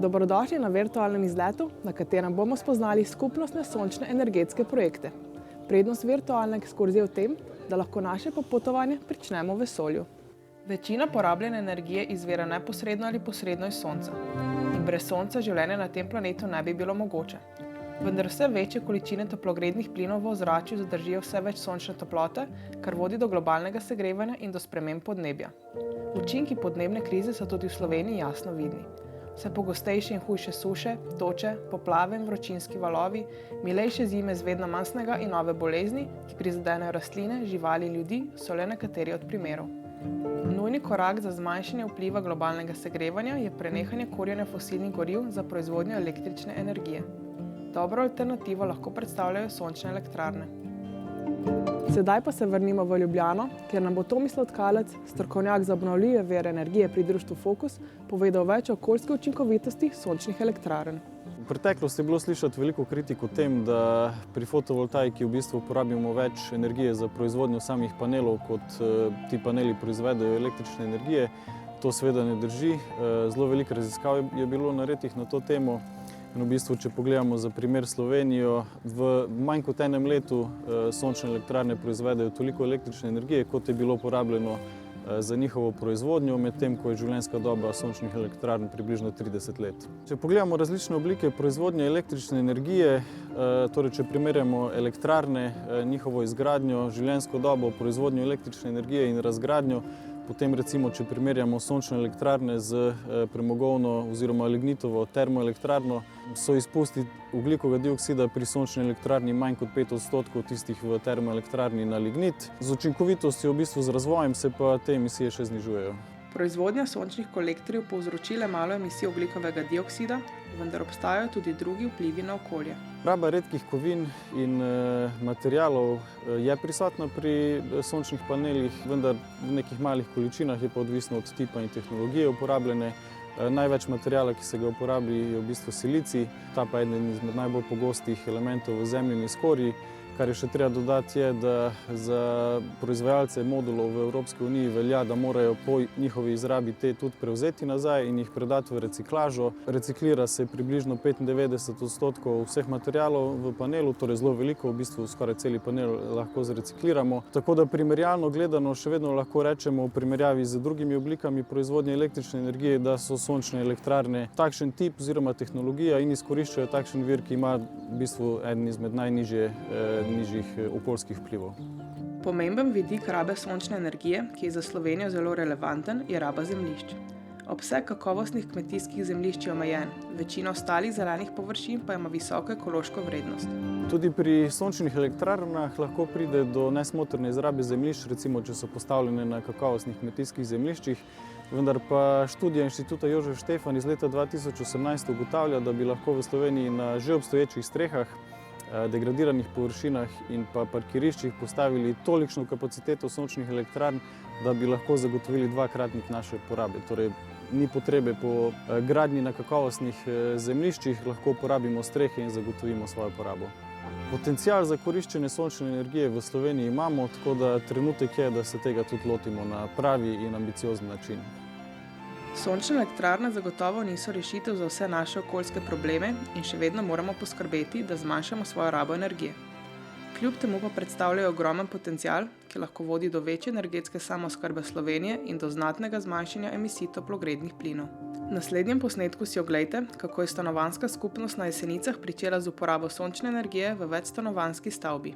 Dobrodošli na virtualnem izletu, na katerem bomo spoznali skupnostne sončne energetske projekte. Prednost virtualne ekskurzije je v tem, da lahko naše popotovanje pričnemo v vesolju. Večina porabljene energije izvira neposredno ali posredno iz Sonca. In brez Sonca življenje na tem planetu ne bi bilo mogoče. Vendar vse večje količine toplogrednih plinov v ozračju zadržijo vse več sončne toplote, kar vodi do globalnega segrevanja in do sprememb podnebja. Učinki podnebne krize so tudi v Sloveniji jasno vidni. Vse pogostejše in hujše suše, toče, poplave in vročinski valovi, milejše zime z vedno manj snega in nove bolezni, ki prizadenejo rastline, živali in ljudi, so le nekateri od primerov. Nujni korak za zmanjšanje vpliva globalnega segrevanja je prenehanje kurjenja fosilnih goriv za proizvodnjo električne energije. Dobro alternativo lahko predstavljajo sončne elektrarne. Sedaj pa se vrnimo v Ljubljano, kjer nam bo Tomislav Tkalec, strokovnjak za obnovljive vire energije pri društvu Fokus, povedal več o okoljski učinkovitosti sončnih elektrarn. V preteklosti je bilo slišati veliko kritik o tem, da pri fotovoltaiki v bistvu porabimo več energije za proizvodnjo samih panelov, kot ti paneli proizvedejo električne energije. To seveda ne drži. Zelo veliko raziskav je bilo narejenih na to temo. In v bistvu, če pogledamo za primer Slovenijo, v manj kot enem letu sončne elektrarne proizvedejo toliko električne energije, kot je bilo porabljeno za njihovo proizvodnjo, medtem ko je življenjska doba sončnih elektrarn približno 30 let. Če pogledamo različne oblike proizvodnje električne energije, torej če primerjamo elektrarne, njihovo izgradnjo, življenjsko dobo, proizvodnjo električne energije in razgradnjo, potem recimo, če primerjamo sončne elektrarne z premogovno oziroma lignitovo termoelektrarno, so izpusti ogljikovega dioksida pri sončni elektrarni manj kot 5% tistih v termoelektrarni na lignit. Z učinkovitostjo, v bistvu z razvojem, se pa te emisije še znižujejo. Proizvodnja sončnih kolektorjev povzroči le malo emisij ogljikovega dioksida, vendar obstajajo tudi drugi vplivi na okolje. Raba redkih kovin in materialov je prisotna pri sončnih panelih, vendar v nekih malih količinah, je pa odvisno od tipa in tehnologije uporabljene. Največ materijala, ki se ga uporabi, je v bistvu silicij. Ta pa je eden izmed najbolj pogostih elementov v zemljini skorji. Kar je še treba dodati, je, da za proizvajalce modulov v Evropski uniji velja, da morajo po njihovi izrabi te tudi prevzeti nazaj in jih predati v reciklažo. Reciklira se približno 95% vseh materialov v panelu, torej zelo veliko, v bistvu skoraj celi panel lahko zrecikliramo. Tako da primerjalno gledano še vedno lahko rečemo v primerjavi z drugimi oblikami proizvodnje električne energije, da so sončne elektrarne takšen tip oziroma tehnologija in izkoriščajo takšen vir, ki ima v bistvu eden izmed nižjih okoljskih vplivov. Pomemben vidik rabe sončne energije, ki je za Slovenijo zelo relevanten, je raba zemljišč. Obseg kakovostnih kmetijskih zemljišč je omejen, večina ostalih zelenih površin pa ima visoko ekološko vrednost. Tudi pri sončnih elektrarnah lahko pride do nesmotrne izrabe zemljišč, recimo če so postavljene na kakovostnih kmetijskih zemljiščih, vendar pa študija Inštituta Jožef Štefan iz leta 2018 ugotavlja, da bi lahko v Sloveniji na že obstoječih strehah, degradiranih površinah in pa parkiriščih postavili tolikšno kapaciteto sončnih elektrarn, da bi lahko zagotovili dvakratnik naše porabe. Torej, ni potrebe po gradnji na kakovostnih zemljiščih, lahko uporabimo strehe in zagotovimo svojo porabo. Potencial za koriščenje sončne energije v Sloveniji imamo, tako da trenutek je, da se tega tudi lotimo na pravi in ambiciozen način. Sončne elektrarne zagotovo niso rešitev za vse naše okoljske probleme in še vedno moramo poskrbeti, da zmanjšamo svojo rabo energije. Kljub temu pa predstavljajo ogromen potencial, ki lahko vodi do večje energetske samooskrbe Slovenije in do znatnega zmanjšanja emisij toplogrednih plinov. V naslednjem posnetku si oglejte, kako je stanovanjska skupnost na Jesenicah pričela z uporabo sončne energije v večstanovanjski stavbi.